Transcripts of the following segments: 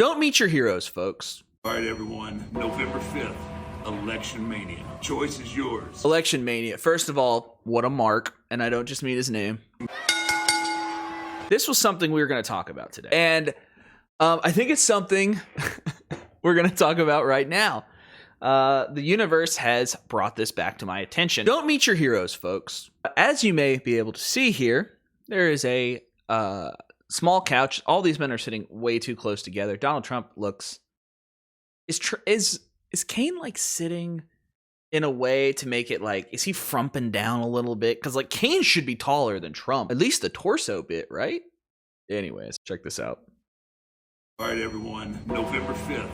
Don't meet your heroes, folks. All right, everyone. November 5th, Election Mania. Choice is yours. Election Mania. First of all, what a mark. And I don't just mean his name. This was something we were going to talk about today. And I think it's something we're going to talk about right now. The universe has brought this back to my attention. Don't meet your heroes, folks. As you may be able to see here, there is a small couch. All these men are sitting way too close together. Donald Trump looks... Is Kane like sitting in a way to make it like, is he frumping down a little bit? Because like Kane should be taller than Trump, at least the torso bit, right? Anyways, check this out. All right, everyone. November 5th,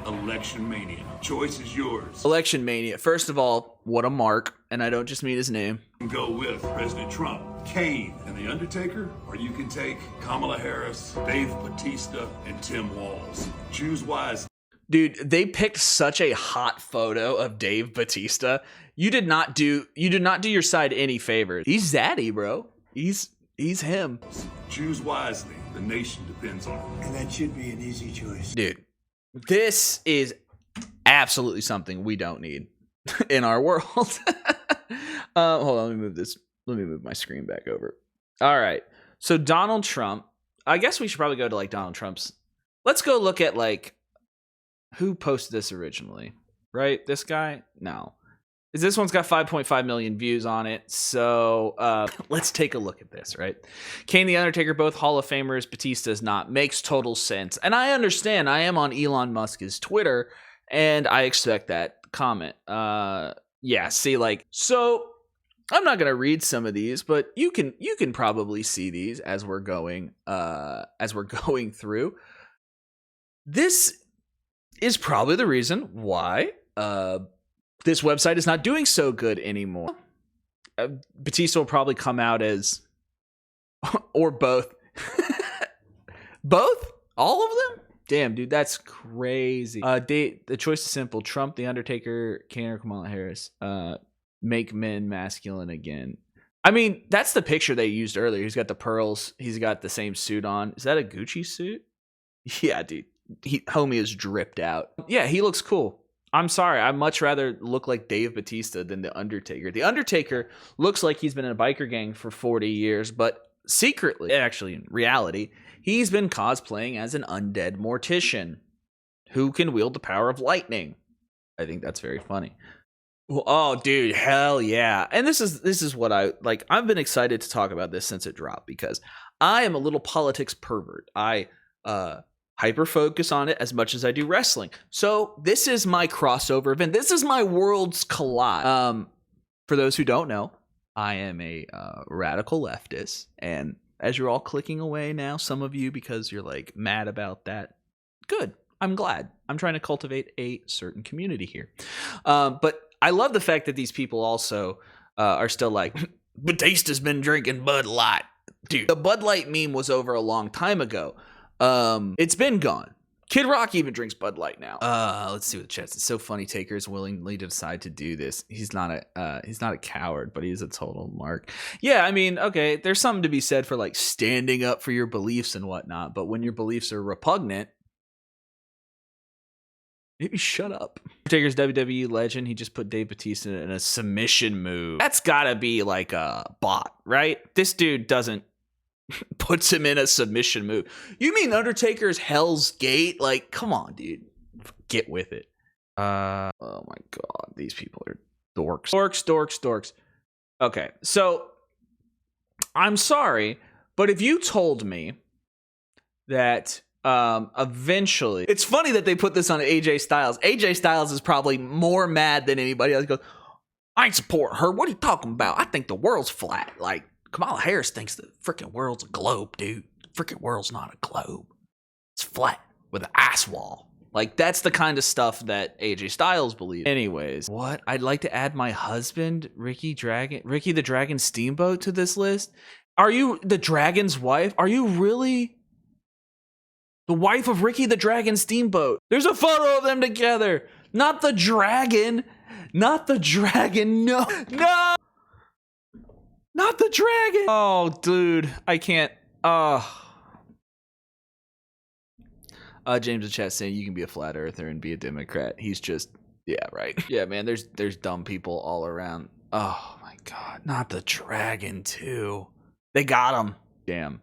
Election Mania. Choice is yours. Election Mania. First of all, what a mark. And I don't just mean his name. Go with President Trump, Kane, and the Undertaker, or you can take Kamala Harris, Dave Batista, and Tim Walz. Choose wisely. Dude, they picked such a hot photo of Dave Batista. You did not do your side any favors. He's zaddy, bro. He's him. Choose wisely. The nation depends on it. And that should be an easy choice. Dude, this is absolutely something we don't need in our world. Hold on, let me move this. Let me move my screen back over. All right. So Donald Trump, I guess we should probably go to like Donald Trump's. Let's go look at like who posted this originally, right? This guy? No. This one's got 5.5 million views on it. So let's take a look at this, right? Kane, the Undertaker, both Hall of Famers. Batista is not. Makes total sense. And I understand. I am on Elon Musk's Twitter, and I expect that comment. Yeah, see, like, so I'm not going to read some of these, but you can probably see these as we're going through. This is probably the reason why this website is not doing so good anymore. Batista will probably come out as, or both. Both? All of them? Damn, dude, that's crazy. The choice is simple. Trump, The Undertaker, Kane, or Kamala Harris. Make men masculine again. I mean, that's the picture they used earlier. He's got the pearls. He's got the same suit on. Is that a Gucci suit? Yeah, dude. Homie is dripped out. Yeah, he looks cool. I'm sorry. I'd much rather look like Dave Batista than The Undertaker. The Undertaker looks like he's been in a biker gang for 40 years, but secretly, actually in reality, he's been cosplaying as an undead mortician who can wield the power of lightning. I think that's very funny. Well, oh, dude, hell yeah. And this is what I like. I've been excited to talk about this since it dropped because I am a little politics pervert. I hyper focus on it as much as I do wrestling. So this is my crossover event. This is my worlds collide. For those who don't know, I am a radical leftist, and as you're all clicking away now, some of you because you're like mad about that, good. I'm glad. I'm trying to cultivate a certain community here. But I love the fact that these people also are still like, Batista's been drinking Bud Light. Dude, the Bud Light meme was over a long time ago. It's been gone. Kid Rock even drinks Bud Light now. Let's see what the chat says. It's so funny Taker is willingly to decide to do this. He's not a coward, but he's a total mark. Yeah, I mean, okay, there's something to be said for like standing up for your beliefs and whatnot, but when your beliefs are repugnant, maybe shut up. Taker's WWE legend. He just put Dave Batista in a submission move. That's gotta be like a bot, right? This dude doesn't puts him in a submission move. You mean Undertaker's Hell's Gate? Like, come on, dude. Get with it. Oh my god. These people are dorks. Dorks. Okay, so I'm sorry, but if you told me that eventually, it's funny that they put this on AJ Styles. AJ Styles is probably more mad than anybody else. He goes, I ain't supporting her. What are you talking about? I think the world's flat. Like, Kamala Harris thinks the freaking world's a globe, dude. The freaking world's not a globe. It's flat with an ice wall. Like, that's the kind of stuff that AJ Styles believes. Anyways, what? I'd like to add my husband, Ricky the Dragon Steamboat, to this list. Are you the Dragon's wife? Are you really the wife of Ricky the Dragon Steamboat? There's a photo of them together. Not the dragon. Not the dragon. No. Not the dragon. Oh, dude. I can't. James in chat saying you can be a flat earther and be a Democrat. He's just, yeah, right. Yeah, man, there's dumb people all around. Oh my God, not the dragon too. They got him. Damn.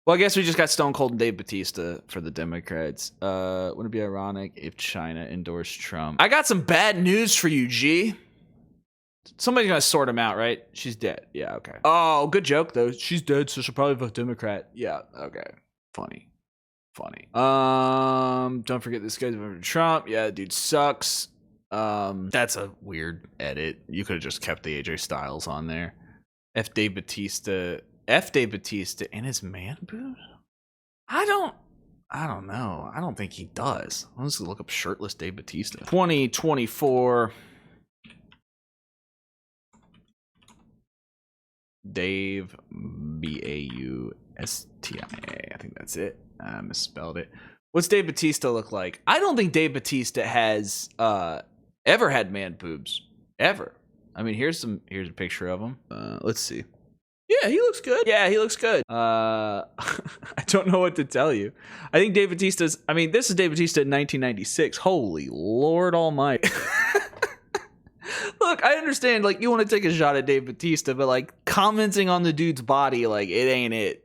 Well, I guess we just got Stone Cold and Dave Batista for the Democrats. Wouldn't it be ironic if China endorsed Trump? I got some bad news for you, G. Somebody's gonna sort him out, right? She's dead. Yeah, okay. Oh, good joke though. She's dead, so she'll probably vote Democrat. Yeah, okay. Funny. Don't forget this guy's voting for Trump. Yeah, dude sucks. That's a weird edit. You could have just kept the AJ Styles on there. F. Dave Batista and his man boob? I don't know. I don't think he does. I'm just gonna look up shirtless Dave Batista. 2024. Dave Baustia. I think that's it. I misspelled it. What's Dave Batista look like? I don't think Dave Batista has ever had man boobs. Ever. I mean, here's a picture of him. Let's see. Yeah, he looks good. I don't know what to tell you. I think Dave Batista's, I mean, this is Dave Batista in 1996. Holy Lord Almighty. Look, I understand, like, you want to take a shot at Dave Batista, but, like, commenting on the dude's body, like, it ain't it.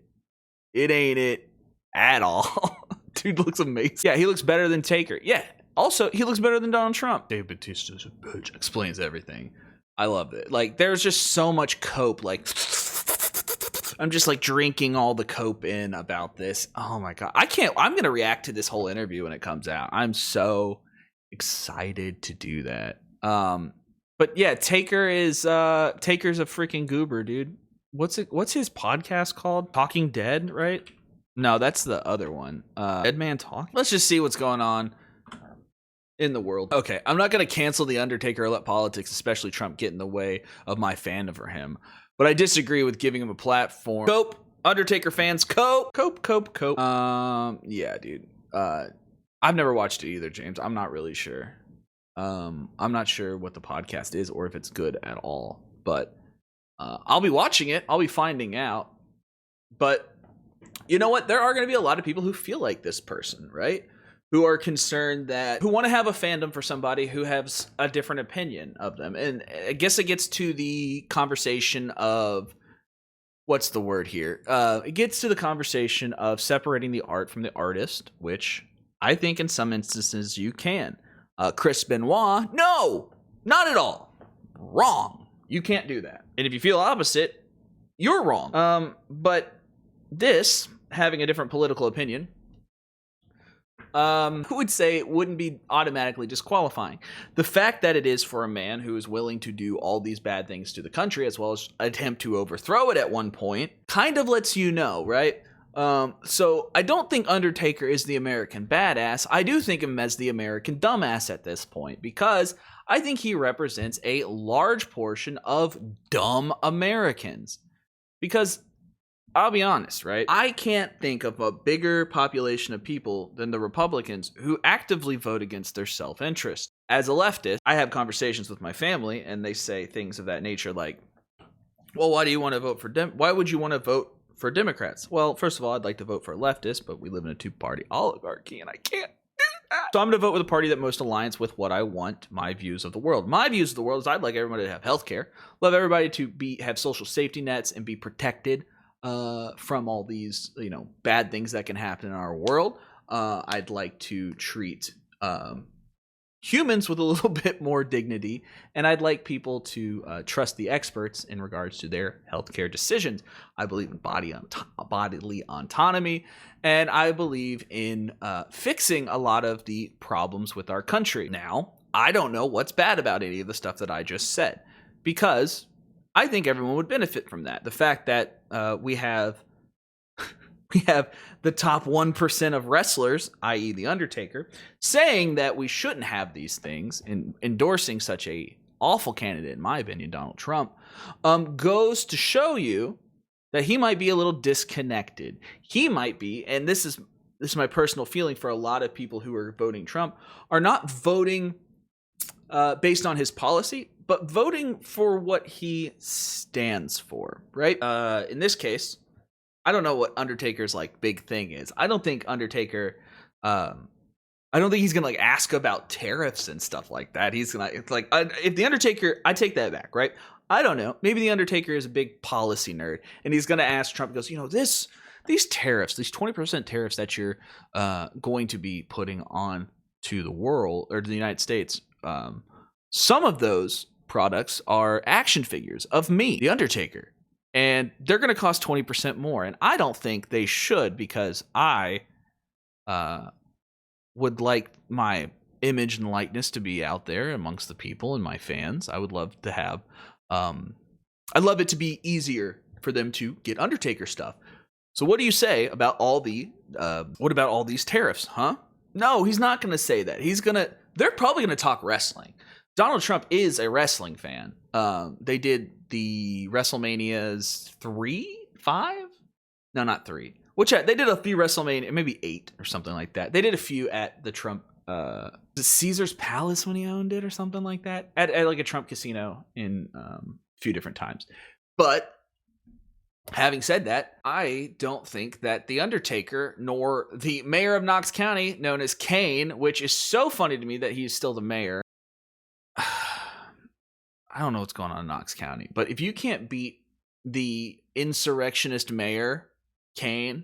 It ain't it at all. Dude looks amazing. Yeah, he looks better than Taker. Yeah. Also, he looks better than Donald Trump. Dave Batista's a bitch. Explains everything. I love it. Like, there's just so much cope. Like, I'm just, like, drinking all the cope in about this. Oh, my God. I'm going to react to this whole interview when it comes out. I'm so excited to do that. But yeah, Taker's a freaking goober, dude. What's his podcast called? Talking Dead, right? No, that's the other one. Deadman Talk. Let's just see what's going on in the world. Okay, I'm not gonna cancel the Undertaker or let politics, especially Trump, get in the way of my fandom for him. But I disagree with giving him a platform. Cope, Undertaker fans, cope. Yeah, dude. I've never watched it either, James. I'm not really sure. I'm not sure what the podcast is or if it's good at all, but I'll be watching it. I'll be finding out. But you know what? There are going to be a lot of people who feel like this person, right? Who are concerned who want to have a fandom for somebody who has a different opinion of them. And I guess it gets to the conversation of, what's the word here? It gets to the conversation of separating the art from the artist, which I think in some instances you can. Chris Benoit, no, not at all. Wrong. You can't do that. And if you feel opposite, you're wrong. But this, having a different political opinion, who would say it wouldn't be automatically disqualifying? The fact that it is for a man who is willing to do all these bad things to the country, as well as attempt to overthrow it at one point, kind of lets you know, right? So I don't think Undertaker is the American badass. I do think him as the American dumbass at this point, because I think he represents a large portion of dumb Americans. Because I'll be honest, right? I can't think of a bigger population of people than the Republicans who actively vote against their self-interest. As a leftist, I have conversations with my family and they say things of that nature like, well, why do you want to vote for why would you want to vote for Democrats? Well, first of all, I'd like to vote for a leftist, but we live in a two-party oligarchy, and I can't do that. So I'm going to vote with a party that most aligns with what I want, my views of the world. My views of the world is I'd like everybody to have health care, love everybody to have social safety nets and be protected from all these, bad things that can happen in our world. I'd like to treat humans with a little bit more dignity, and I'd like people to trust the experts in regards to their healthcare decisions. I believe in bodily autonomy, and I believe in fixing a lot of the problems with our country. Now, I don't know what's bad about any of the stuff that I just said, because I think everyone would benefit from that. The fact that we have the top 1% of wrestlers, i.e. The Undertaker, saying that we shouldn't have these things and endorsing such a awful candidate, in my opinion, Donald Trump, goes to show you that he might be a little disconnected. He might be, and this is my personal feeling for a lot of people who are voting Trump, are not voting based on his policy, but voting for what he stands for, right? In this case, I don't know what Undertaker's big thing is. I don't think Undertaker I don't think he's gonna like ask about tariffs and stuff like that. He's gonna like if the Undertaker, I take that back, right? I don't know. Maybe the Undertaker is a big policy nerd, and he's gonna ask Trump. Goes, these tariffs, these 20% tariffs that you're going to be putting on to the world or to the United States. Some of those products are action figures of me, the Undertaker, and they're going to cost 20% more. And I don't think they should, because I would like my image and likeness to be out there amongst the people and my fans. I would love to have, I'd love it to be easier for them to get Undertaker stuff. So what do you say about all the, what about all these tariffs, huh? No, he's not going to say that. They're probably going to talk wrestling. Donald Trump is a wrestling fan. They did the WrestleManias 5? No, not 3. They did a few WrestleMania, maybe 8 or something like that. They did a few at the Trump, Caesar's Palace when he owned it or something like that. At like a Trump casino in a few different times. But having said that, I don't think that The Undertaker nor the mayor of Knox County, known as Kane, which is so funny to me that he's still the mayor. I don't know what's going on in Knox County, but if you can't beat the insurrectionist mayor, Kane,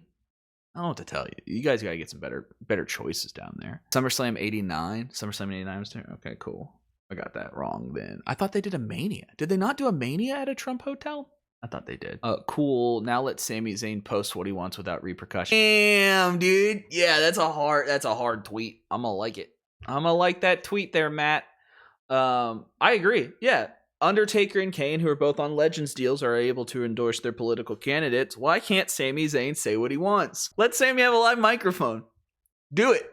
I don't know what to tell you. You guys got to get some better choices down there. SummerSlam 89. SummerSlam 89 was there? Okay, cool. I got that wrong then. I thought they did a Mania. Did they not do a Mania at a Trump hotel? I thought they did. Cool. Now let Sami Zayn post what he wants without repercussion. Damn, dude. Yeah, that's a hard tweet. I'm gonna like it. I'm gonna like that tweet there, Matt. I agree. Yeah. Undertaker and Kane, who are both on Legends deals, are able to endorse their political candidates. Why can't Sami Zayn say what he wants? Let Sami have a live microphone. Do it.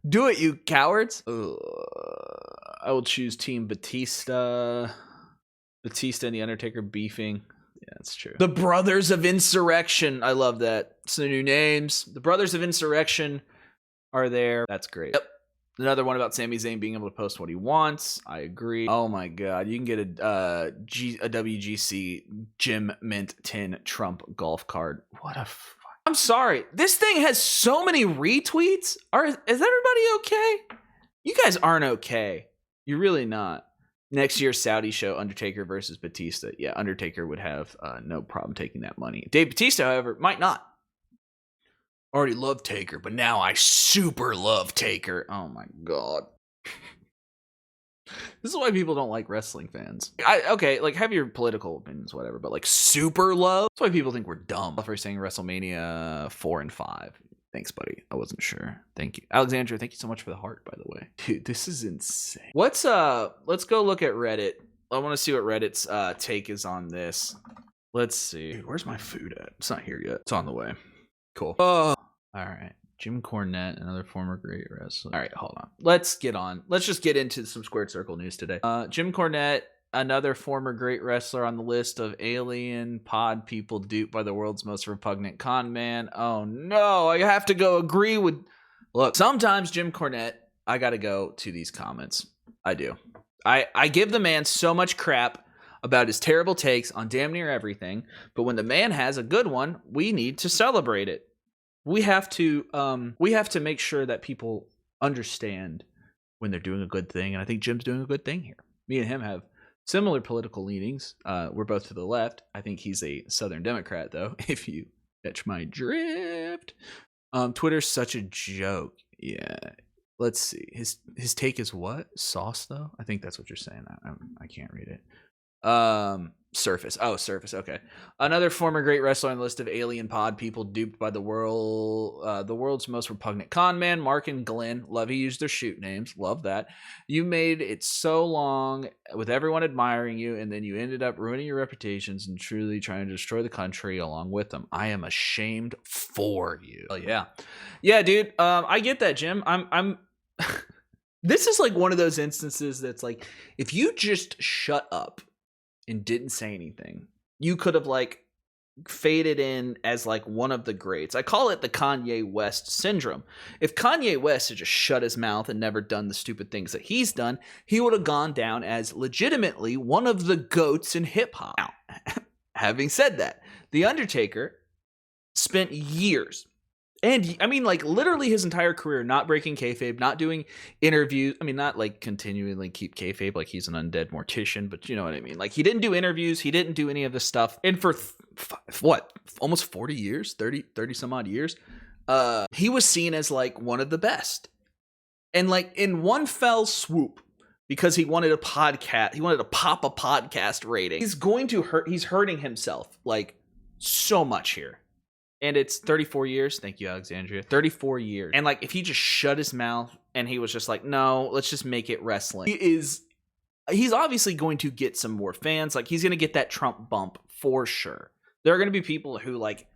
Do it, you cowards. I will choose Team Batista. Batista and The Undertaker beefing. Yeah, that's true. The Brothers of Insurrection. I love that. It's the new names. The Brothers of Insurrection are there. That's great. Yep. Another one about Sami Zayn being able to post what he wants. I agree. Oh my God. You can get a WGC Jim Mint 10 Trump golf card. I'm sorry. This thing has so many retweets. Is everybody okay? You guys aren't okay. You're really not. Next year's Saudi show, Undertaker versus Batista. Yeah, Undertaker would have no problem taking that money. Dave Batista, however, might not. Already love Taker, but now I super love Taker. Oh my God. This is why people don't like wrestling fans. Okay, like have your political opinions, whatever, but like super love? That's why people think we're dumb for saying WrestleMania 4 and 5. Thanks, buddy. I wasn't sure. Thank you. Alexandra, thank you so much for the heart, by the way. Dude, this is insane. Let's go look at Reddit. I want to see what Reddit's take is on this. Let's see. Dude, where's my food at? It's not here yet. It's on the way. Cool. Oh. All right. Jim Cornette, another former great wrestler. All right, hold on. Let's just get into some Squared Circle news today. Jim Cornette, another former great wrestler on the list of alien pod people duped by the world's most repugnant con man. Oh no, I have to go agree with... Look, sometimes Jim Cornette, I got to go to these comments. I do. I give the man so much crap about his terrible takes on damn near everything, but when the man has a good one, we need to celebrate it. We have to make sure that people understand when they're doing a good thing, and I think Jim's doing a good thing here. Me and him have similar political leanings. We're both to the left. I think he's a Southern Democrat, though, if you catch my drift. Twitter's such a joke. Yeah. Let's see. His take is what? Sauce, though? I think that's what you're saying. I can't read it. Surface. Oh, Surface. Okay. Another former great wrestler on the list of alien pod people duped by the world's most repugnant con man, Mark and Glenn. Love he used their shoot names. Love that. You made it so long with everyone admiring you, and then you ended up ruining your reputations and truly trying to destroy the country along with them. I am ashamed for you. Oh yeah. Yeah, dude. I get that, Jim. I'm this is like one of those instances that's like, if you just shut up and didn't say anything, you could have like faded in as like one of the greats. I call it the Kanye West syndrome. If Kanye West had just shut his mouth and never done the stupid things that he's done, he would have gone down as legitimately one of the goats in hip hop. Now, having said that, The Undertaker spent years And I mean, like, literally his entire career, not breaking kayfabe, not doing interviews. I mean, not like continually keep kayfabe like he's an undead mortician, but you know what I mean? Like, he didn't do interviews. He didn't do any of this stuff. And for what? Almost 40 years, 30 some odd years. He was seen as like one of the best. And like in one fell swoop, because he wanted a podcast, he wanted to pop a podcast rating. He's hurting himself like so much here. And it's 34 years. Thank you, Alexandria. 34 years. And like, if he just shut his mouth and he was just like, no, let's just make it wrestling. He's obviously going to get some more fans. Like, he's going to get that Trump bump for sure. There are going to be people who like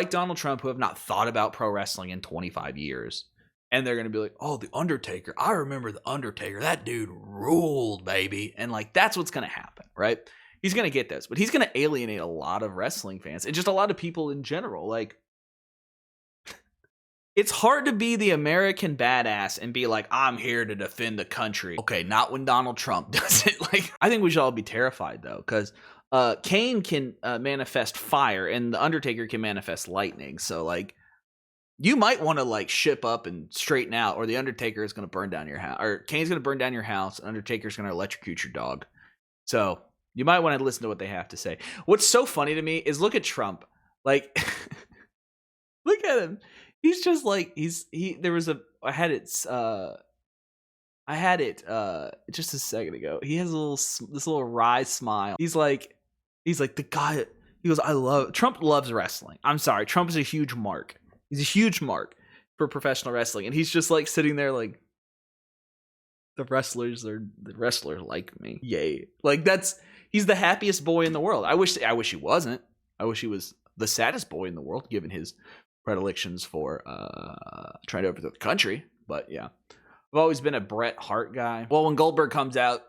Donald Trump who have not thought about pro wrestling in 25 years. And they're going to be like, oh, The Undertaker. I remember The Undertaker. That dude ruled, baby. And like, that's what's going to happen, right? He's going to get this, but he's going to alienate a lot of wrestling fans and just a lot of people in general. Like, it's hard to be the American badass and be like, I'm here to defend the country. Okay, not when Donald Trump does it. Like, I think we should all be terrified, though, because Kane can manifest fire and The Undertaker can manifest lightning. So, like, you might want to, like, ship up and straighten out, or The Undertaker is going to burn down your house. Or Kane's going to burn down your house, Undertaker's going to electrocute your dog. So you might want to listen to what they have to say. What's so funny to me is look at Trump. Like, look at him. He's just like, I had it just a second ago. He has this little wry smile. He's like the guy, he goes, Trump loves wrestling. I'm sorry. Trump is a huge mark. He's a huge mark for professional wrestling. And he's just like sitting there like, the wrestlers like me. Yay. Like, he's the happiest boy in the world. I wish he wasn't. I wish he was the saddest boy in the world, given his predilections for trying to overthrow the country. But yeah, I've always been a Bret Hart guy. Well, when Goldberg comes out,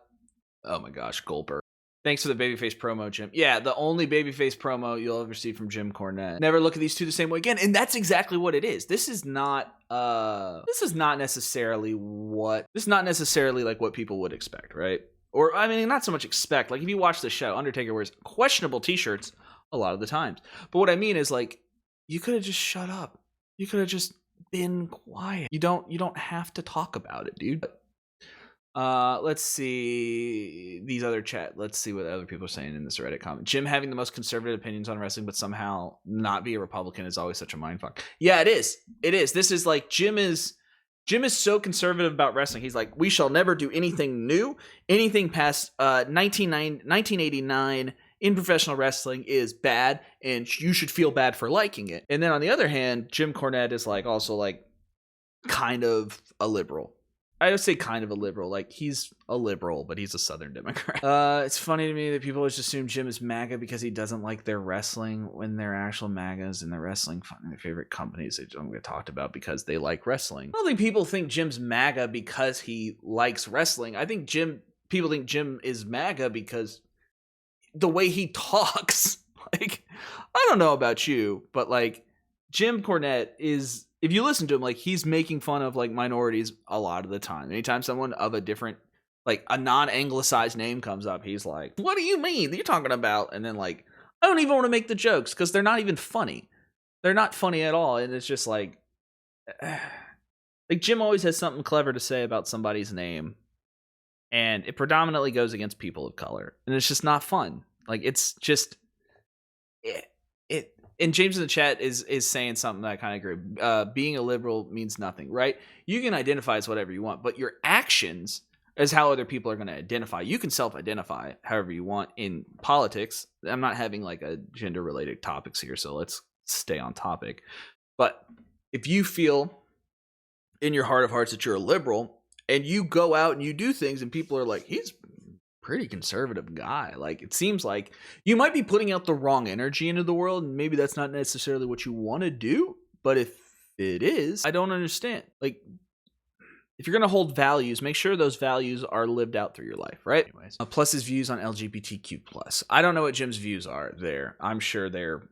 oh my gosh, Goldberg. Thanks for the babyface promo, Jim. Yeah, the only babyface promo you'll ever see from Jim Cornette. Never look at these two the same way again. And that's exactly what it is. This is not necessarily like what people would expect, right? Or, I mean, not so much expect. Like, if you watch the show, Undertaker wears questionable t-shirts a lot of the times. But what I mean is, like, you could have just shut up. You could have just been quiet. You don't have to talk about it, dude. Let's see these other chat. Let's see what other people are saying in this Reddit comment. Jim having the most conservative opinions on wrestling, but somehow not be a Republican is always such a mindfuck. Yeah, it is. It is. This is like Jim is so conservative about wrestling. He's like, we shall never do anything new. Anything past 1989 in professional wrestling is bad, and you should feel bad for liking it. And then on the other hand, Jim Cornette is like also like kind of a liberal. I would say kind of a liberal. Like, he's a liberal, but he's a Southern Democrat. It's funny to me that people always assume Jim is MAGA because he doesn't like their wrestling when they're actual MAGAs and their wrestling, their favorite companies they don't get talked about because they like wrestling. I don't think people think Jim's MAGA because he likes wrestling. I think people think Jim is MAGA because the way he talks. Like, I don't know about you, but like, Jim Cornette is, if you listen to him, like, he's making fun of like minorities a lot of the time. Anytime someone of a different, like a non-anglicized name comes up, he's like, what do you mean you're talking about? And then like, I don't even want to make the jokes because they're not even funny. They're not funny at all. And it's just like Jim always has something clever to say about somebody's name, and it predominantly goes against people of color, and it's just not fun. Like, it's just it. And James in the chat is saying something that I kind of agree. Being a liberal means nothing, right? You can identify as whatever you want, but your actions is how other people are going to identify. You can self-identify however you want in politics. I'm not having like a gender-related topics here, so let's stay on topic. But if you feel in your heart of hearts that you're a liberal and you go out and you do things and people are like, he's pretty conservative guy, like, it seems like you might be putting out the wrong energy into the world, and maybe that's not necessarily what you want to do. But if it is, I don't understand. Like, if you're gonna hold values, make sure those values are lived out through your life, right? Anyways, plus his views on LGBTQ plus. I don't know what Jim's views are there. I'm sure they're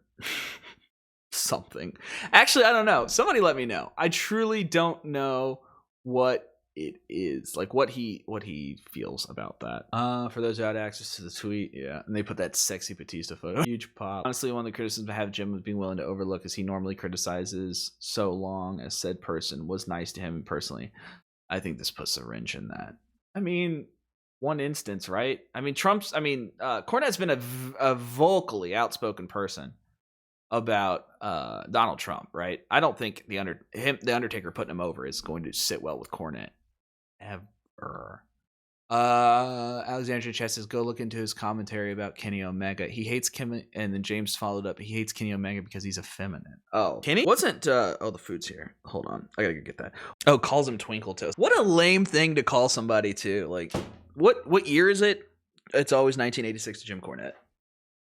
something. Actually, I don't know. Somebody let me know. I truly don't know what it is, like what he feels about that. For those who had access to the tweet, yeah, and they put that sexy Batista photo. Huge pop. Honestly, one of the criticisms I have Jim was being willing to overlook is he normally criticizes so long as said person was nice to him personally. I think this puts a wrench in that. I mean, one instance, right? I mean, Cornette's been a vocally outspoken person about Donald Trump, right? I don't think the Undertaker putting him over is going to sit well with Cornette ever. Alexandra Chess says, go look into his commentary about Kenny Omega. He hates Kim, and then James followed up. He hates Kenny Omega because he's effeminate. Oh, Kenny wasn't. The food's here. Hold on, I gotta go get that. Oh, calls him Twinkle Toes. What a lame thing to call somebody to. Like, what year is it? It's always 1986 to Jim Cornette.